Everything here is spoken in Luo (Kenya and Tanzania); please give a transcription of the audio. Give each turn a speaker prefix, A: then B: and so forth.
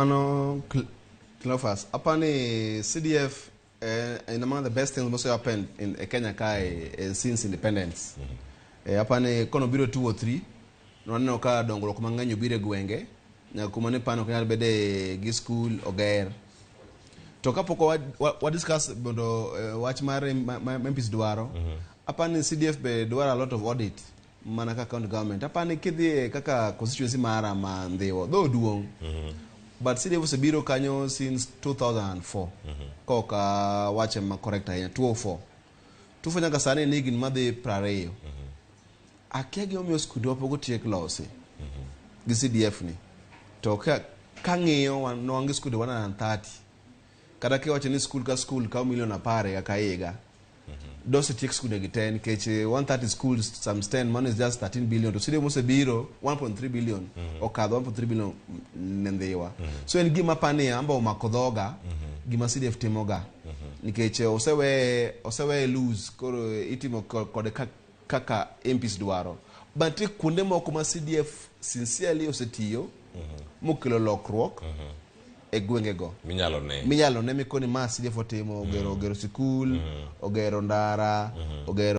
A: Ano, Cleophas, upon a CDF, in among the best things most happened in Kenya since independence. Upon a Konobiro 2 or 3, no car don't go Kumangan, you be a Gwenge, Nakumani Pano can be a school or gair. Toka what discuss watch my Memphis Duaro. Upon the CDF, be do a lot of audit. Manaka county government. Upon a kid, Kaka constituency Mara man, they were though doing. But CDF was a bureau kanyo since 2004. Koka watch him correct here 204. Tufanya kasane nigin made prareyo. Akege omyo skudo pogo tiek lose. Gi CDF ni. Toka kangeyo no wangi skudo 130. Kada ke wache ni school ka million apare akaiga. Those take school negi 10 keche 130 schools some 10 money is just 13 billion to CDF must bureau 1.3 billion or kad 1.3 billion nendewa so en gima pane amba umakodhoga gima CDF timoga nikeche osewe lose koro itimo kode kaka MPs dwaro but kunde moko ma CDF sincerely osetiyo mokelo lokruok e gwengego minyalo ne mikoni ma CDF otimo ogero sikul ogero ndara ogero